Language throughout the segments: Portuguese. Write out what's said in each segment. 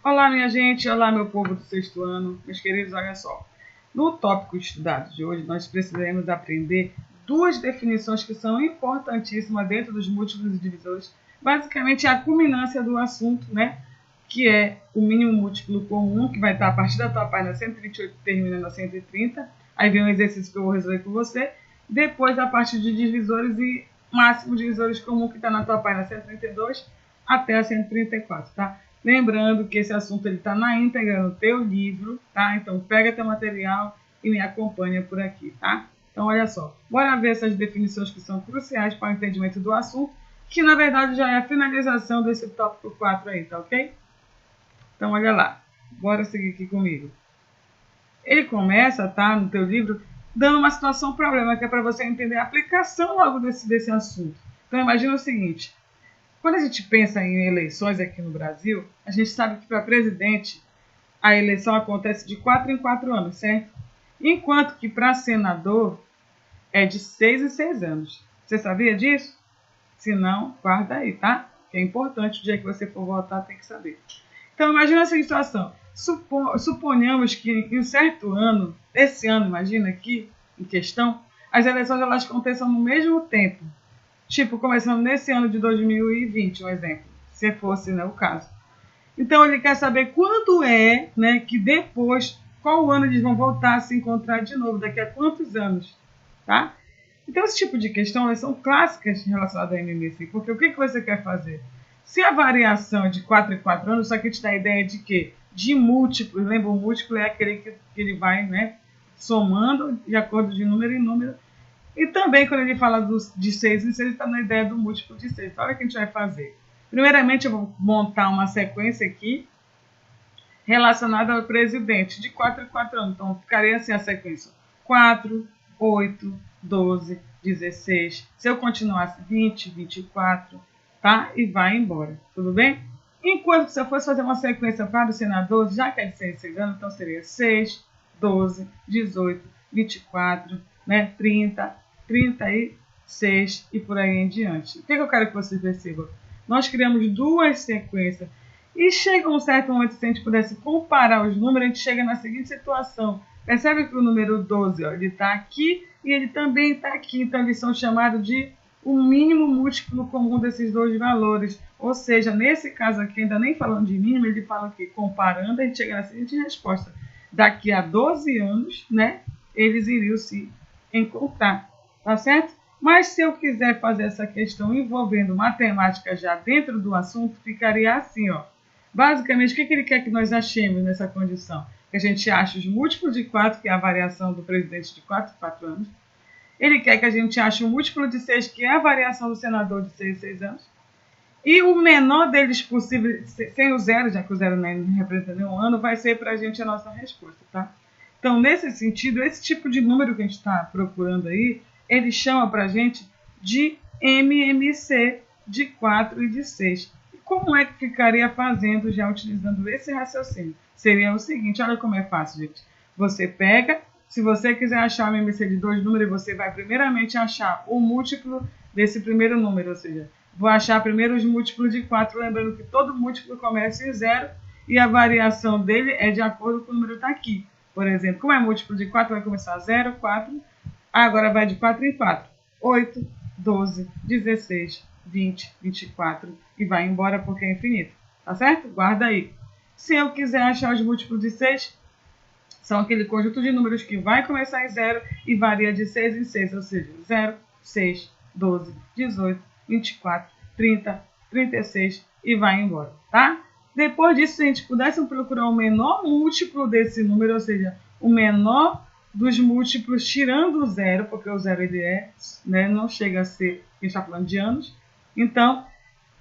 Olá, minha gente, olá, meu povo do sexto ano, meus queridos, olha só. No tópico estudado de hoje, nós precisaremos aprender duas definições que são importantíssimas dentro dos múltiplos e divisores. Basicamente, a culminância do assunto, né? Que é o mínimo múltiplo comum, que vai estar a partir da tua página 128, terminando na 130. Aí vem um exercício que eu vou resolver com você. Depois, a parte de divisores e máximo divisores comum, que está na tua página 132 até a 134, tá? Lembrando que esse assunto está na íntegra no teu livro, tá? Então, pega teu material e me acompanha por aqui, tá? Então, olha só. Bora ver essas definições que são cruciais para o entendimento do assunto, que, na verdade, já é a finalização desse tópico 4 aí, tá ok? Então, olha lá. Bora seguir aqui comigo. Ele começa, tá, no teu livro, dando uma situação problema, que é para você entender a aplicação logo desse assunto. Então, imagina o seguinte. Quando a gente pensa em eleições aqui no Brasil, a gente sabe que para presidente a eleição acontece de 4 em 4 anos, certo? Enquanto que para senador é de 6 em 6 anos. Você sabia disso? Se não, guarda aí, tá? Que é importante, o dia que você for votar tem que saber. Então imagina essa situação. Suponhamos que em um certo ano, esse ano, imagina aqui, em questão, as eleições elas aconteçam no mesmo tempo. Tipo, começando nesse ano de 2020, um exemplo, se fosse, né, o caso. Então, ele quer saber quando é, né, que depois, qual ano eles vão voltar a se encontrar de novo, daqui a quantos anos, tá? Então, esse tipo de questão, elas são clássicas relacionadas à MMC, porque o que você quer fazer? Se a variação é de 4 em 4 anos, isso aqui te dá a ideia de quê? De múltiplos, lembra, o múltiplo é aquele que ele vai, né, somando de acordo de número em número. E também, quando ele fala de 6 em 6, ele está na ideia do múltiplo de 6. Então, olha o que a gente vai fazer. Primeiramente, eu vou montar uma sequência aqui relacionada ao presidente, de 4 em 4 anos. Então, ficaria assim a sequência. 4, 8, 12, 16. Se eu continuasse 20, 24, tá? E vai embora. Tudo bem? Enquanto que se eu fosse fazer uma sequência para os senadores, já que é de 6 em 6 anos, então seria 6, 12, 18, 24, né? 30, 36 e por aí em diante. O que eu quero que vocês percebam? Nós criamos duas sequências. E chega um certo momento, se a gente pudesse comparar os números, a gente chega na seguinte situação. Percebe que o número 12, ó, ele está aqui e ele também está aqui. Então, eles são chamados de o mínimo múltiplo comum desses dois valores. Ou seja, nesse caso aqui, ainda nem falando de mínimo, ele fala que comparando, a gente chega na seguinte resposta. Daqui a 12 anos, né, eles iriam se encontrar, tá certo? Mas se eu quiser fazer essa questão envolvendo matemática já dentro do assunto, ficaria assim, ó. Basicamente, o que ele quer que nós achemos nessa condição? Que a gente ache os múltiplos de 4, que é a variação do presidente de 4 em 4 anos. Ele quer que a gente ache o múltiplo de 6, que é a variação do senador de 6 em 6 anos. E o menor deles possível, sem o zero, já que o zero não representa nenhum ano, vai ser para a gente a nossa resposta, tá? Então, nesse sentido, esse tipo de número que a gente está procurando aí, ele chama para a gente de MMC de 4 e de 6. E como é que ficaria fazendo, já utilizando esse raciocínio? Seria o seguinte, olha como é fácil, gente. Você pega, se você quiser achar o MMC de dois números, você vai primeiramente achar o múltiplo desse primeiro número, ou seja, vou achar primeiro os múltiplos de 4, lembrando que todo múltiplo começa em 0 e a variação dele é de acordo com o número que está aqui. Por exemplo, como é múltiplo de 4, vai começar 0, 4, agora vai de 4 em 4. 8, 12, 16, 20, 24 e vai embora porque é infinito. Tá certo? Guarda aí. Se eu quiser achar os múltiplos de 6, são aquele conjunto de números que vai começar em 0 e varia de 6 em 6, ou seja, 0, 6, 12, 18, 24, 30, 36 e vai embora, tá? Depois disso, se a gente pudesse procurar o menor múltiplo desse número, ou seja, o menor dos múltiplos tirando o zero, porque o zero ele é, né, não chega a ser, a gente está falando de anos. Então,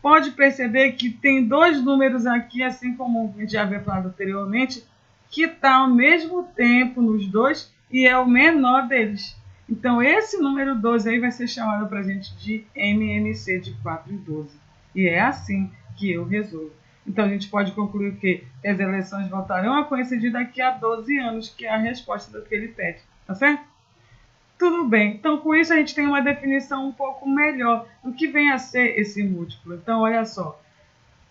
pode perceber que tem dois números aqui, assim como a gente já havia falado anteriormente, que está ao mesmo tempo nos dois e é o menor deles. Então, esse número 12 aí vai ser chamado para a gente de MMC de 4 e 12. E é assim que eu resolvo. Então, a gente pode concluir que as eleições voltarão a coincidir daqui a 12 anos, que é a resposta do que ele pede. Tá certo? Tudo bem. Então, com isso, a gente tem uma definição um pouco melhor do que vem a ser esse múltiplo. Então, olha só.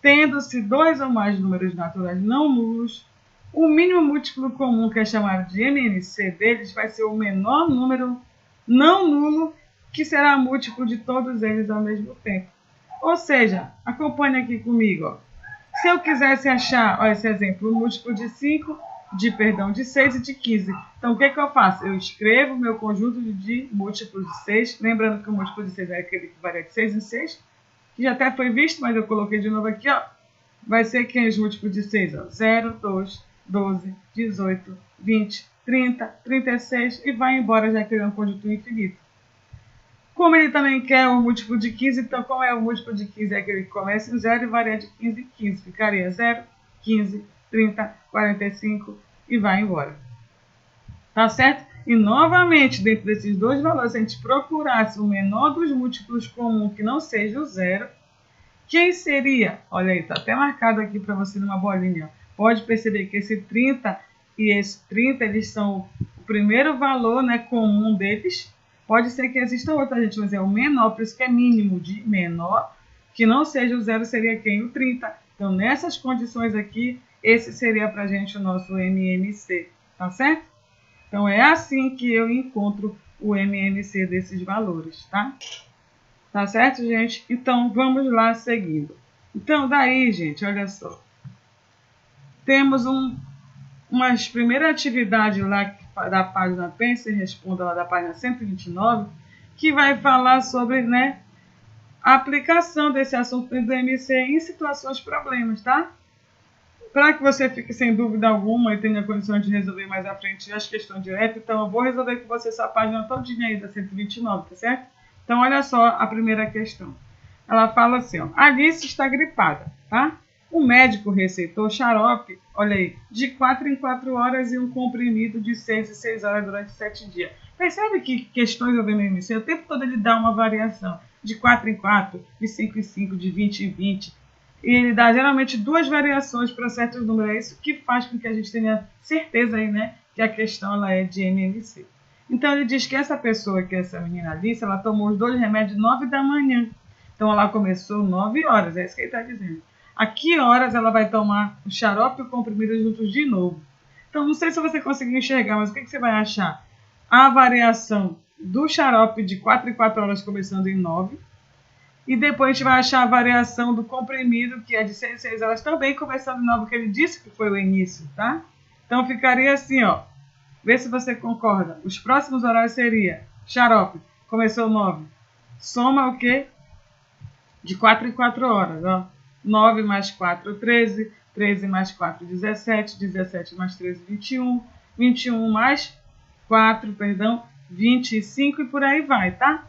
tendo-se dois ou mais números naturais não nulos, o mínimo múltiplo comum, que é chamado de MMC deles, vai ser o menor número não nulo, que será múltiplo de todos eles ao mesmo tempo. Ou seja, acompanhe aqui comigo. Ó. Se eu quisesse achar, ó, esse exemplo, o múltiplo de 5, de 6 e de 15. Então, o que eu faço? Eu escrevo meu conjunto de múltiplos de 6. Lembrando que o múltiplo de 6 é aquele que varia de 6 em 6. Que já até foi visto, mas eu coloquei de novo aqui. Ó. Vai ser quem os múltiplos de 6? Ó. 0, 2, 12, 18, 20, 30, 36 e vai embora, já criando um conjunto infinito. Como ele também quer o múltiplo de 15, então qual é o múltiplo de 15? É aquele que começa em 0 e varia de 15 em 15. Ficaria 0, 15, 30, 45 e vai embora. Tá certo? E novamente, dentro desses dois valores, se a gente procurasse o menor dos múltiplos comuns que não seja o 0, quem seria? Olha aí, está até marcado aqui para você numa bolinha. Ó. Pode perceber que esse 30 e esse 30, eles são o primeiro valor, né, comum deles. Pode ser que exista outra, gente, mas é o menor, por isso que é mínimo de menor, que não seja o 0, seria quem? O 30. Então, nessas condições aqui, esse seria para a gente o nosso MMC, tá certo? Então, é assim que eu encontro o MMC desses valores, tá? Tá certo, gente? Então, vamos lá seguindo. Então, daí, gente, olha só. Temos umas primeira atividade lá da página Pense e Responda, lá da página 129, que vai falar sobre, né, a aplicação desse assunto do MC em situações problemas, tá? Para que você fique sem dúvida alguma e tenha condições de resolver mais à frente as questões diretas, então eu vou resolver com você essa página todinha aí da 129, tá certo? Então, olha só a primeira questão. Ela fala assim, ó, Alice está gripada, tá? O médico receitou xarope, olha aí, de 4 em 4 horas e um comprimido de 6 em 6 horas durante 7 dias. Percebe que questões do MMC, o tempo todo ele dá uma variação de 4 em 4, de 5 em 5, de 20 em 20. E ele dá geralmente duas variações para certos números. É isso que faz com que a gente tenha certeza aí, né, que a questão ela é de MMC. Então, ele diz que essa pessoa, que é essa menina Alice, ela tomou os 2 remédios 9 da manhã. Então, ela começou 9 horas, é isso que ele está dizendo. A que horas ela vai tomar o xarope e o comprimido juntos de novo? Então, não sei se você conseguiu enxergar, mas o que você vai achar? A variação do xarope de 4 em 4 horas começando em 9. E depois a gente vai achar a variação do comprimido, que é de 6 em 6 horas, também começando em 9, que ele disse que foi o início, tá? Então, ficaria assim, ó. Vê se você concorda. Os próximos horários seria xarope, começou 9. Soma o quê? De 4 em 4 horas, ó. 9 mais 4, 13. 13 mais 4, 17. 17 mais 13, 21. 21 mais 4, perdão, 25 e por aí vai, tá?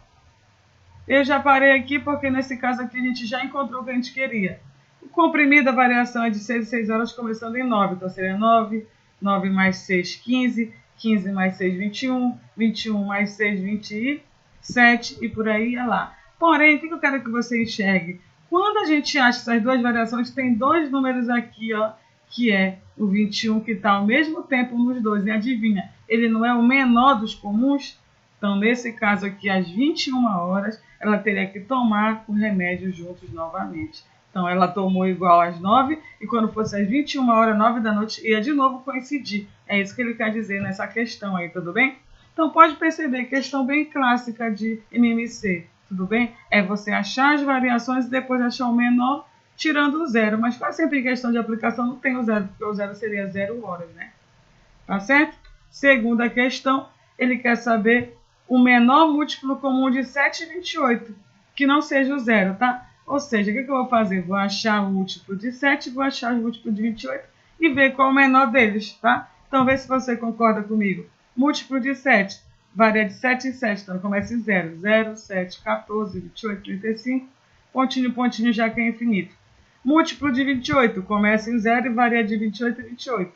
Eu já parei aqui porque nesse caso aqui a gente já encontrou o que a gente queria. O comprimido, a variação é de 6 em 6 horas começando em 9. Então seria 9. 9 mais 6, 15. 15 mais 6, 21. 21 mais 6, 27 e por aí é lá. Porém, o que eu quero que você enxergue? Quando a gente acha essas duas variações, tem dois números aqui, ó, que é o 21, que está ao mesmo tempo nos dois. E adivinha, ele não é o menor dos comuns? Então, nesse caso aqui, às 21 horas, ela teria que tomar o remédio juntos novamente. Então, ela tomou igual às 9 e quando fosse às 21 horas, 9 da noite, ia de novo coincidir. É isso que ele quer dizer nessa questão aí, tudo bem? Então, pode perceber, questão bem clássica de MMC, tudo bem? É você achar as variações e depois achar o menor, tirando o zero. Mas quase sempre em questão de aplicação não tem o zero, porque o zero seria 0 horas, né? Tá certo? Segunda questão, ele quer saber o menor múltiplo comum de 7 e 28, que não seja o zero, tá? Ou seja, o que eu vou fazer? Vou achar o múltiplo de 7, vou achar o múltiplo de 28 e ver qual é o menor deles, tá? Então, vê se você concorda comigo. Múltiplo de 7 varia de 7 em 7, então começa em 0. 0, 7, 14, 28, 35, pontinho, pontinho, já que é infinito. Múltiplo de 28 começa em 0 e varia de 28 a 28.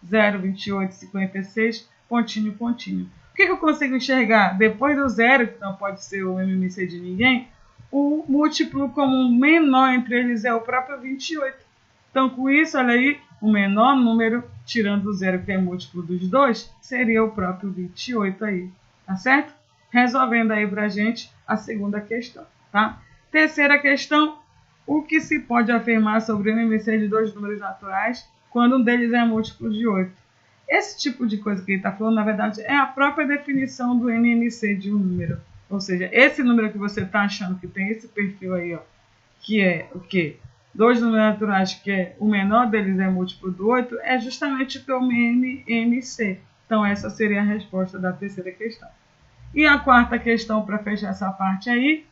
0, 28, 56, pontinho, pontinho. O que eu consigo enxergar? Depois do zero, que não pode ser o MMC de ninguém, o múltiplo comum menor entre eles é o próprio 28. Então, com isso, olha aí, o menor número, tirando o zero, que é múltiplo dos dois, seria o próprio 28 aí, tá certo? Resolvendo aí pra gente a segunda questão, tá? Terceira questão, o que se pode afirmar sobre o MMC de dois números naturais quando um deles é múltiplo de 8? Esse tipo de coisa que ele está falando, na verdade, é a própria definição do MMC de um número. Ou seja, esse número que você está achando que tem esse perfil aí, ó, que é o quê? Dois números naturais, que o menor deles é múltiplo do 8, é justamente o teu MMC. Então, essa seria a resposta da terceira questão. E a quarta questão, para fechar essa parte aí,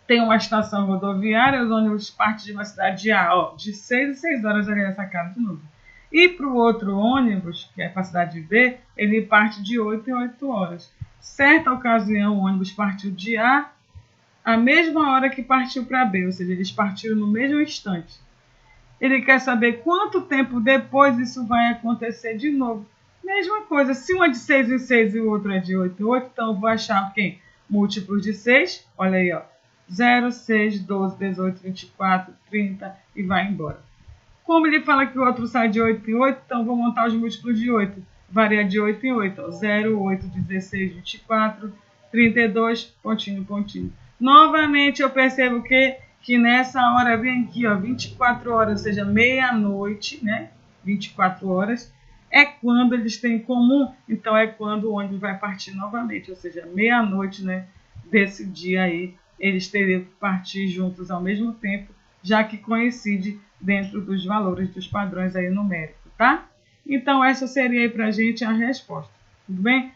tem uma estação rodoviária, os ônibus partem de uma cidade A, ó, de 6 em 6 horas, olha essa cara de novo. E para o outro ônibus, que é para a cidade B, ele parte de 8 em 8 horas. Certa ocasião, o ônibus partiu de A a mesma hora que partiu para B, ou seja, eles partiram no mesmo instante. Ele quer saber quanto tempo depois isso vai acontecer de novo. Mesma coisa, se um é de 6 em 6 e o outro é de 8 em 8, então eu vou achar quem? Múltiplos de 6, olha aí, ó. 0, 6, 12, 18, 24, 30 e vai embora. Como ele fala que o outro sai de 8 em 8, então eu vou montar os múltiplos de 8. Varia de 8 em 8, ó. 0, 8, 16, 24, 32, pontinho, pontinho. Novamente eu percebo que nessa hora vem aqui, ó, 24 horas, ou seja, meia-noite, né? 24 horas é quando eles têm em comum, então é quando o ônibus vai partir novamente, ou seja, meia-noite, né, desse dia aí, eles teriam que partir juntos ao mesmo tempo, já que coincide dentro dos valores dos padrões aí numéricos, tá? Então essa seria aí pra gente a resposta, tudo bem?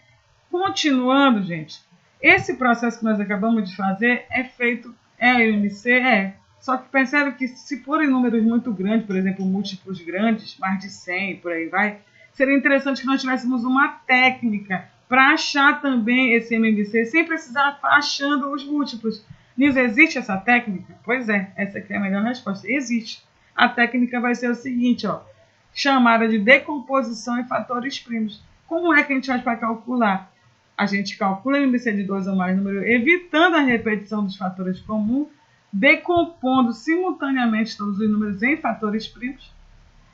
Continuando, gente, esse processo que nós acabamos de fazer é feito, é MMC? Só que percebe que se forem números muito grandes, por exemplo, múltiplos grandes, mais de 100, por aí vai, seria interessante que nós tivéssemos uma técnica para achar também esse MMC, sem precisar estar achando os múltiplos. Nilson, existe essa técnica? Pois é, essa aqui é a melhor resposta. Existe. A técnica vai ser o seguinte, ó, chamada de decomposição em fatores primos. Como é que a gente faz para calcular? A gente calcula o MMC de dois ou mais números, evitando a repetição dos fatores comuns, decompondo simultaneamente todos os números em fatores primos,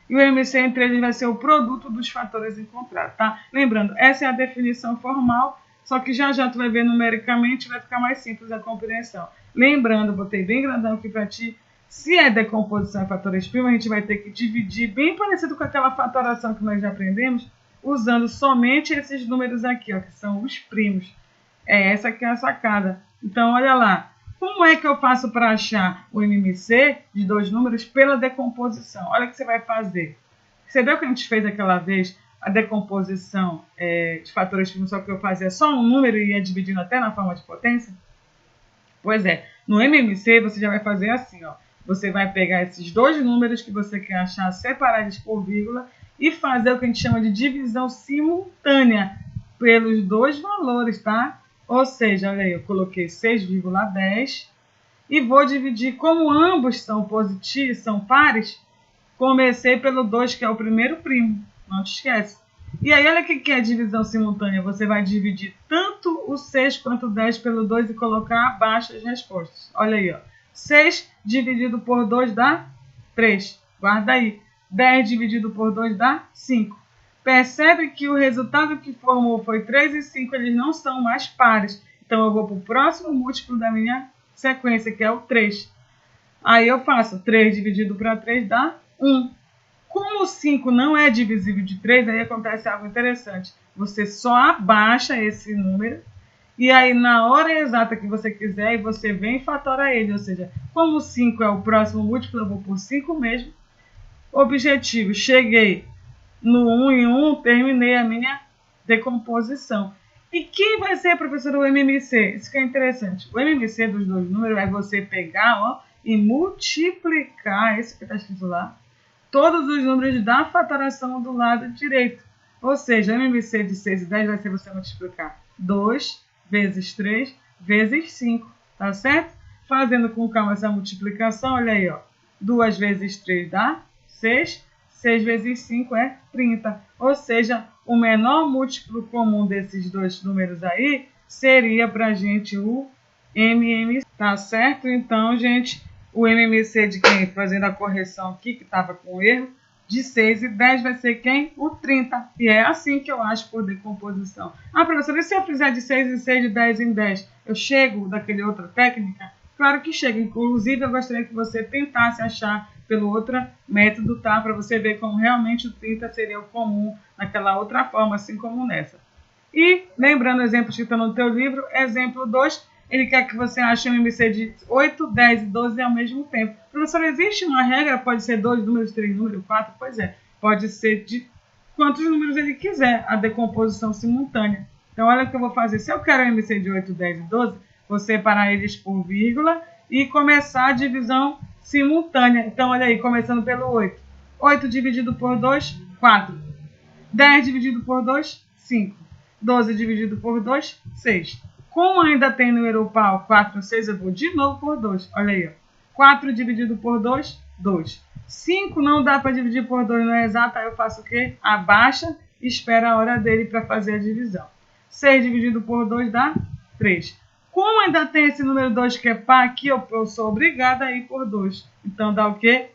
e o MMC entre eles vai ser o produto dos fatores encontrados, tá? Lembrando, essa é a definição formal, só que já tu vai ver numericamente, vai ficar mais simples a compreensão. Lembrando, botei bem grandão aqui para ti, se é decomposição em fatores primos, a gente vai ter que dividir, bem parecido com aquela fatoração que nós já aprendemos, usando somente esses números aqui, ó, que são os primos. Essa que é a sacada. Então, olha lá. Como é que eu faço para achar o MMC de dois números pela decomposição? Olha o que você vai fazer. Você viu que a gente fez aquela vez a decomposição de fatores primos, só que eu fazia só um número e ia dividindo até na forma de potência? Pois é, no MMC você já vai fazer assim, ó. Você vai pegar esses dois números que você quer achar separados por vírgula e fazer o que a gente chama de divisão simultânea pelos dois valores, tá? Ou seja, olha aí, eu coloquei 6,10 e vou dividir, como ambos são positivos, são pares, comecei pelo 2, que é o primeiro primo, não te esquece. E aí, olha o que é divisão simultânea, você vai dividir tanto o 6 quanto o 10 pelo 2 e colocar abaixo as respostas. Olha aí, ó. 6 dividido por 2 dá 3, guarda aí. 10 dividido por 2 dá 5. Percebe que o resultado que formou foi 3 e 5, eles não são mais pares. Então, eu vou para o próximo múltiplo da minha sequência, que é o 3. Aí eu faço 3 dividido para 3 dá 1. Como o 5 não é divisível de 3, aí acontece algo interessante. Você só abaixa esse número e aí na hora exata que você quiser, você vem e fatora ele. Ou seja, como o 5 é o próximo múltiplo, eu vou por 5 mesmo. Objetivo, cheguei no 1 em 1, terminei a minha decomposição. E quem vai ser, professor, o MMC? Isso que é interessante. O MMC dos dois números é você pegar, ó, e multiplicar, esse que está escrito lá, todos os números da fatoração do lado direito. Ou seja, o MMC de 6 e 10 vai ser você multiplicar 2 vezes 3 vezes 5, tá certo? Fazendo com calma essa multiplicação, olha aí, ó. 2 vezes 3 dá 6. 6 vezes 5 é 30. Ou seja, o menor múltiplo comum desses dois números aí seria para a gente o MMC. Tá certo? Então, gente, o MMC de quem? Fazendo a correção aqui, que estava com erro, de 6 e 10 vai ser quem? O 30. E é assim que eu acho por decomposição. Ah, professor, e se eu fizer de 6 em 6, de 10 em 10? Eu chego daquele outra técnica? claro que chega. Inclusive, eu gostaria que você tentasse achar pelo outro método, tá? Para você ver como realmente o 30 seria o comum naquela outra forma, assim como nessa. E, lembrando o exemplo que está no teu livro, exemplo 2, ele quer que você ache um MC de 8, 10 e 12 ao mesmo tempo. Professor, existe uma regra? Pode ser 2 números, 3 números, 4? Pois é, pode ser de quantos números ele quiser, a decomposição simultânea. Então, olha o que eu vou fazer. Se eu quero um MC de 8, 10 e 12, vou separar eles por vírgula e começar a divisão simultânea. Então, olha aí, começando pelo 8. 8 dividido por 2, 4. 10 dividido por 2, 5. 12 dividido por 2, 6. Como ainda tem número par 4, 6, eu vou de novo por 2. Olha aí, ó. 4 dividido por 2, 2. 5 não dá para dividir por 2, não é exato. Aí eu faço o quê? Abaixa e espera a hora dele para fazer a divisão. 6 dividido por 2 dá 3. Como ainda tem esse número 2 que é par aqui, eu sou obrigada a ir por 2. Então dá o quê?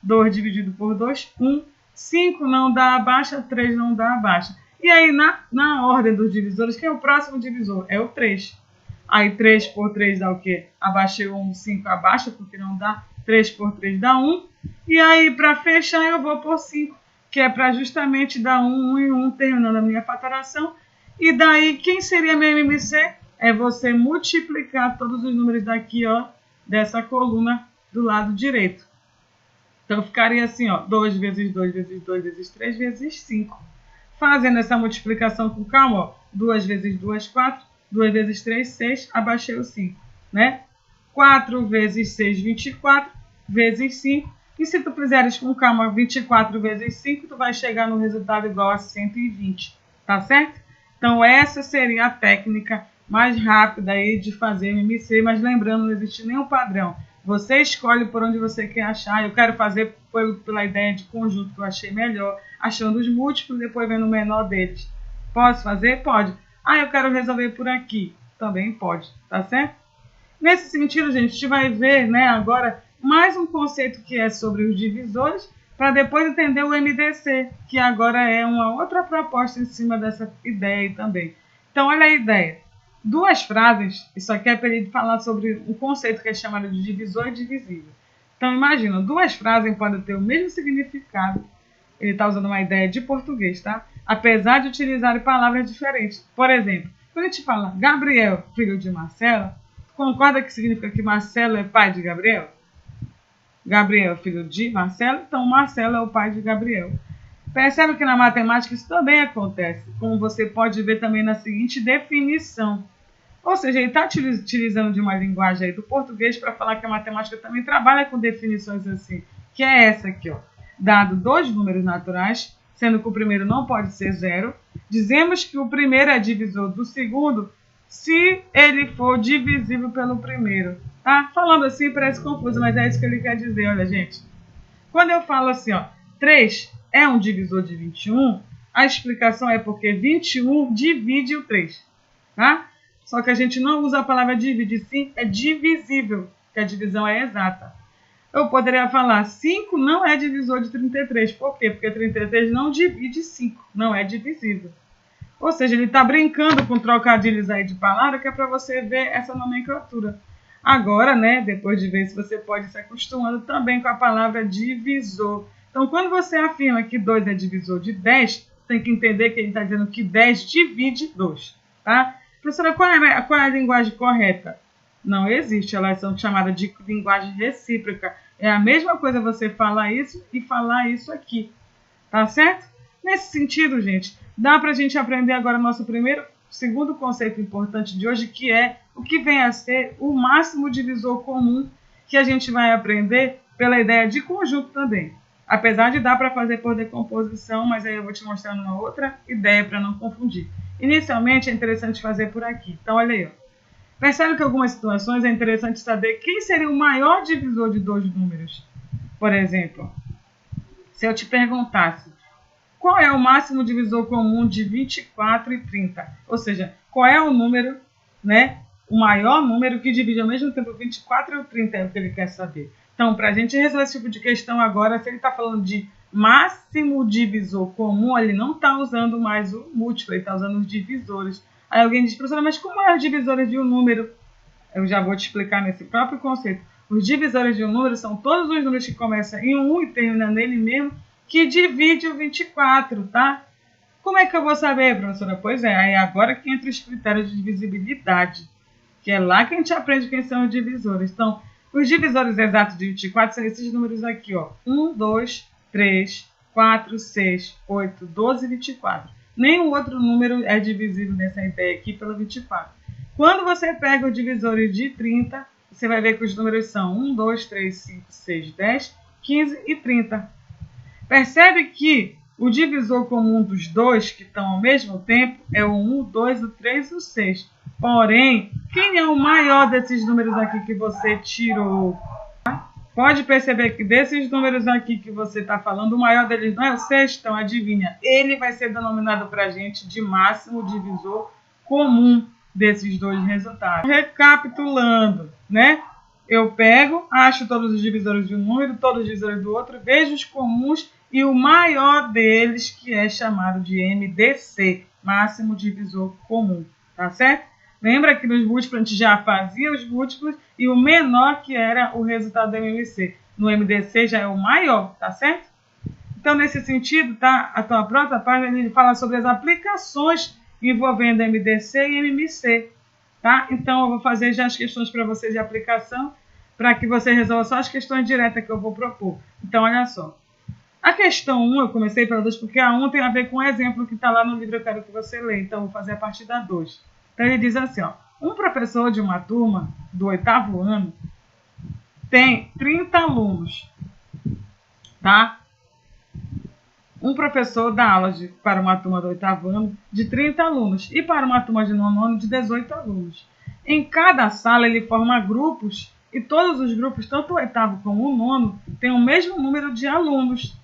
2 dividido por 2, 1. 5 não dá abaixa, 3 não dá abaixa. E aí, na ordem dos divisores, quem é o próximo divisor? É o 3. Aí, 3 por 3 dá o quê? Abaixei o 1, 5 abaixa, porque não dá. 3 por 3 dá 1. E aí, para fechar, eu vou por 5, que é para justamente dar 1, 1 e 1, terminando a minha fatoração. E daí, quem seria meu MMC? É você multiplicar todos os números daqui, ó, dessa coluna do lado direito. Então, ficaria assim, ó, 2 vezes 2 vezes 2 vezes 3 vezes 5. Fazendo essa multiplicação com calma, ó, 2 vezes 2, 4, 2 vezes 3, 6, abaixei o 5, né? 4 vezes 6, 24, vezes 5. E se tu fizeres com calma 24 vezes 5, tu vai chegar no resultado igual a 120, tá certo? Então, essa seria a técnica mais rápida aí de fazer MMC, mas lembrando, não existe nenhum padrão. Você escolhe por onde você quer achar. Eu quero fazer pela ideia de conjunto que eu achei melhor, achando os múltiplos e depois vendo o menor deles. Posso fazer? Pode. Ah, eu quero resolver por aqui. Também pode, tá certo? Nesse sentido, gente, a gente vai ver, né, agora mais um conceito que é sobre os divisores, para depois entender o MDC, que agora é uma outra proposta em cima dessa ideia aí também. Então, olha a ideia. Duas frases, isso aqui é para ele falar sobre um conceito que é chamado de divisor e divisível. Então, imagina, duas frases podem ter o mesmo significado. Ele está usando uma ideia de português, tá? Apesar de utilizar palavras diferentes. Por exemplo, quando a gente fala Gabriel, filho de Marcelo, concorda que significa que Marcelo é pai de Gabriel? Gabriel é filho de Marcelo, então Marcelo é o pai de Gabriel. Percebe que na matemática isso também acontece, como você pode ver também na seguinte definição. Ou seja, ele está utilizando de uma linguagem aí do português para falar que a matemática também trabalha com definições assim, que é essa aqui, ó. Dado dois números naturais, sendo que o primeiro não pode ser zero, dizemos que o primeiro é divisor do segundo se ele for divisível pelo primeiro. Tá? Falando assim parece confuso, mas é isso que ele quer dizer, olha, gente. Quando eu falo assim, ó, 3 é um divisor de 21, a explicação é porque 21 divide o 3, tá? Só que a gente não usa a palavra divide, sim, é divisível, que a divisão é exata. Eu poderia falar 5 não é divisor de 33. Por quê? Porque 33 não divide 5, não é divisível. Ou seja, ele está brincando com trocadilhos aí de palavra, que é para você ver essa nomenclatura. Agora, né, depois de ver se você pode se acostumando também com a palavra divisor. Então, quando você afirma que 2 é divisor de 10, tem que entender que ele está dizendo que 10 divide 2, tá? Professora, qual é a linguagem correta? Não existe, elas são chamadas de linguagem recíproca. É a mesma coisa você falar isso e falar isso aqui, tá certo? Nesse sentido, gente, dá para a gente aprender agora nosso segundo conceito importante de hoje, que é o que vem a ser o máximo divisor comum, que a gente vai aprender pela ideia de conjunto também. Apesar de dar para fazer por decomposição, mas aí eu vou te mostrar uma outra ideia para não confundir. Inicialmente é interessante fazer por aqui. Então, olha aí, ó. Percebe que em algumas situações é interessante saber quem seria o maior divisor de dois números. Por exemplo, se eu te perguntasse qual é o máximo divisor comum de 24 e 30? Ou seja, qual é o número, né, o maior número que divide ao mesmo tempo 24 e 30 é o que ele quer saber. Então, para a gente resolver esse tipo de questão agora, se ele está falando de máximo divisor comum, ele não está usando mais o múltiplo, ele está usando os divisores. Aí alguém diz, professora, mas como é os divisores de um número? Eu já vou te explicar nesse próprio conceito. Os divisores de um número são todos os números que começam em 1 e terminam nele mesmo, que divide o 24, tá? Como é que eu vou saber, professora? Pois é, aí agora que entra os critérios de divisibilidade, que é lá que a gente aprende quem são os divisores. Então, os divisores exatos de 24 são esses números aqui, ó. 1, 2, 3, 4, 6, 8, 12 e 24. Nenhum outro número é divisível nessa ideia aqui pelo 24. Quando você pega o divisor de 30, você vai ver que os números são 1, 2, 3, 5, 6, 10, 15 e 30. Percebe que o divisor comum dos dois que estão ao mesmo tempo é o 1, o 2, o 3 e o 6. Porém, quem é o maior desses números aqui que você tirou? Pode perceber que desses números aqui que você está falando, o maior deles não é o 6, então adivinha. Ele vai ser denominado para a gente de máximo divisor comum desses dois resultados. Recapitulando, né? Eu pego, acho todos os divisores de um número, todos os divisores do outro, vejo os comuns e o maior deles, que é chamado de MDC, máximo divisor comum, tá certo? Lembra que nos múltiplos a gente já fazia os múltiplos e o menor que era o resultado do MMC. No MDC já é o maior, tá certo? Então, nesse sentido, tá? A tua própria página ele fala sobre as aplicações envolvendo MDC e MMC, tá? Então, eu vou fazer já as questões para vocês de aplicação, para que você resolva só as questões diretas que eu vou propor. Então, olha só. A questão 1, eu comecei pela 2, porque a 1 tem a ver com o exemplo que está lá no livro, eu quero que você leia. Então, eu vou fazer a partir da 2. Então, ele diz assim, ó. Um professor de uma turma do 8º ano tem 30 alunos, tá? Um professor dá aula para uma turma do 8º ano de 30 alunos e para uma turma de 9º ano de 18 alunos. Em cada sala, ele forma grupos e todos os grupos, tanto o 8º como o 9º, têm o mesmo número de alunos.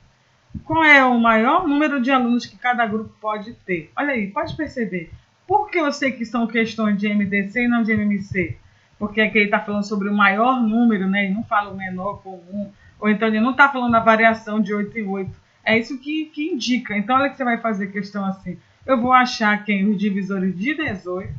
Qual é o maior número de alunos que cada grupo pode ter? Olha aí, pode perceber. Por que eu sei que são questões de MDC e não de MMC? Porque aqui ele está falando sobre o maior número, né? Ele não fala o menor comum, ou então ele não está falando a variação de 8 em 8. É isso que indica. Então, olha que você vai fazer questão assim. Eu vou achar quem? Os divisores de 18,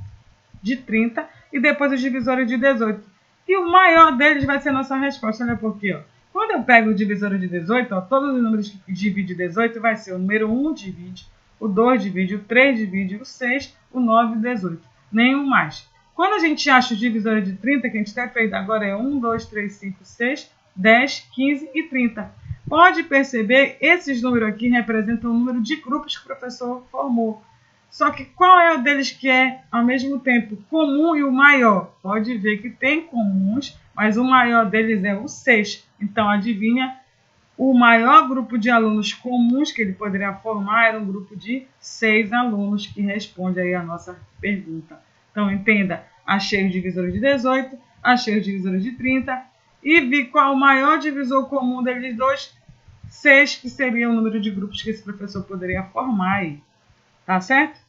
de 30 e depois os divisores de 18. E o maior deles vai ser a nossa resposta. Olha por quê, ó. Quando eu pego o divisor de 18, ó, todos os números que dividem 18 vai ser o número 1 divide, o 2 divide, o 3 divide, o 6, o 9 e o 18. Nenhum mais. Quando a gente acha os divisores de 30, que a gente até fez agora é 1, 2, 3, 5, 6, 10, 15 e 30. Pode perceber, esses números aqui representam o número de grupos que o professor formou. Só que qual é o deles que é, ao mesmo tempo, comum e o maior? Pode ver que tem comuns, mas o maior deles é o 6. Então, adivinha, o maior grupo de alunos comuns que ele poderia formar era um grupo de 6 alunos, que responde aí a nossa pergunta. Então, entenda, achei os divisores de 18, achei os divisores de 30 e vi qual o maior divisor comum deles dois, 6, que seria o número de grupos que esse professor poderia formar aí. Tá certo?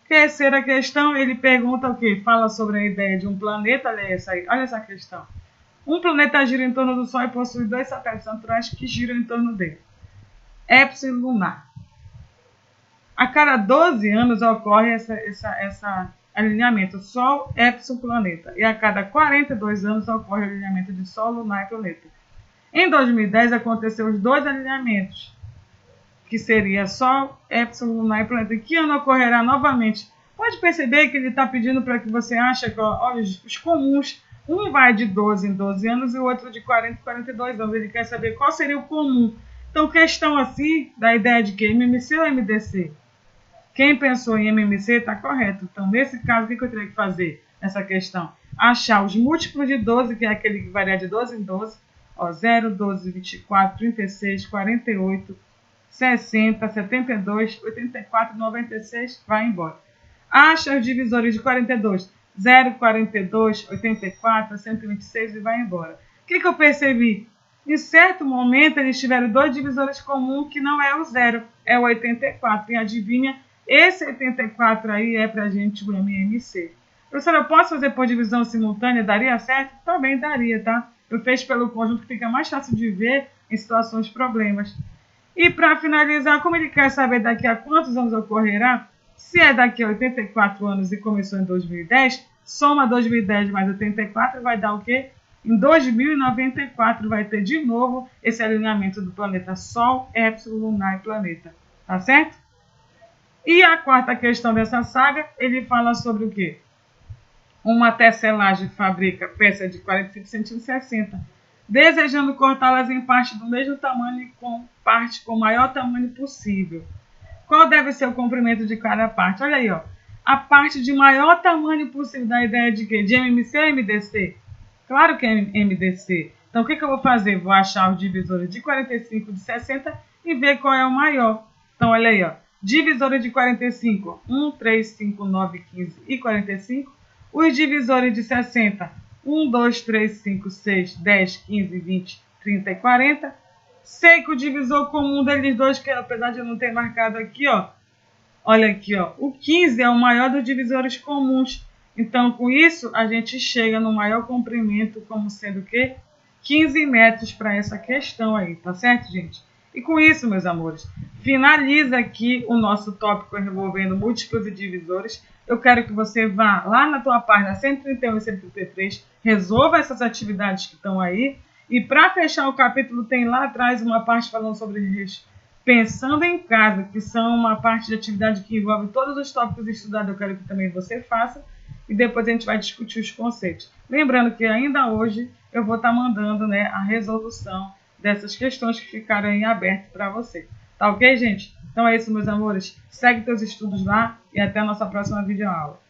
Terceira questão, ele pergunta o quê? Fala sobre a ideia de um planeta. Olha essa questão. Um planeta gira em torno do Sol e possui 2 satélites naturais que giram em torno dele. Épsilon e lunar. A cada 12 anos ocorre esse alinhamento Sol, Épsilon, planeta. E a cada 42 anos ocorre o alinhamento de Sol, lunar e planeta. Em 2010 aconteceu os 2 alinhamentos, que seria Sol, Épsilon, lunar e planeta. Que ano ocorrerá novamente? Pode perceber que ele está pedindo para que você ache que olha, os comuns. Um vai de 12 em 12 anos e o outro de 40 em 42 anos. Ele quer saber qual seria o comum. Então, questão assim, da ideia de que MMC ou MDC? Quem pensou em MMC está correto. Então, nesse caso, o que eu teria que fazer nessa questão? Achar os múltiplos de 12, que é aquele que varia de 12 em 12. Ó, 0, 12, 24, 36, 48, 60, 72, 84, 96, vai embora. Acha os divisores de 42. 0, 42, 84, 126 e vai embora. O que eu percebi? Em certo momento, eles tiveram 2 divisores comuns que não é o 0, é o 84. E adivinha, esse 84 aí é para a gente o MMC. Professora, eu posso fazer por divisão simultânea? Daria certo? Também daria, tá? Eu fiz pelo conjunto que fica mais fácil de ver em situações de problemas. E para finalizar, como ele quer saber daqui a quantos anos ocorrerá, se é daqui a 84 anos e começou em 2010, Soma 2010 mais 84 vai dar o quê? Em 2094 vai ter de novo esse alinhamento do planeta Sol, Epsilon, Lunar e Planeta. Tá certo? E a quarta questão dessa saga, ele fala sobre o quê? Uma tecelagem fabrica peça de 45 centímetros e 60, desejando cortá-las em parte do mesmo tamanho e com parte com o maior tamanho possível. Qual deve ser o comprimento de cada parte? Olha aí, ó. A parte de maior tamanho possível, da ideia de quê? De MMC ou MDC? Claro que é MDC. Então, o que eu vou fazer? Vou achar os divisores de 45 e de 60 e ver qual é o maior. Então, olha aí, ó. Divisores de 45, 1, 3, 5, 9, 15 e 45. Os divisores de 60, 1, 2, 3, 5, 6, 10, 15, 20, 30 e 40. Sei que o divisor comum deles dois, que apesar de eu não ter marcado aqui, ó. Olha aqui, ó. O 15 é o maior dos divisores comuns. Então, com isso, a gente chega no maior comprimento, como sendo o quê? 15 metros para essa questão aí, tá certo, gente? E com isso, meus amores, finaliza aqui o nosso tópico envolvendo múltiplos e divisores. Eu quero que você vá lá na tua página 131 e 133, resolva essas atividades que estão aí. E para fechar o capítulo, tem lá atrás uma parte falando sobre pensando em casa, que são uma parte de atividade que envolve todos os tópicos estudados. Eu quero que também você faça. E depois a gente vai discutir os conceitos. Lembrando que ainda hoje eu vou estar mandando, né, a resolução dessas questões que ficaram em aberto para você. Tá ok, gente? Então é isso, meus amores. Segue teus estudos lá e até a nossa próxima videoaula.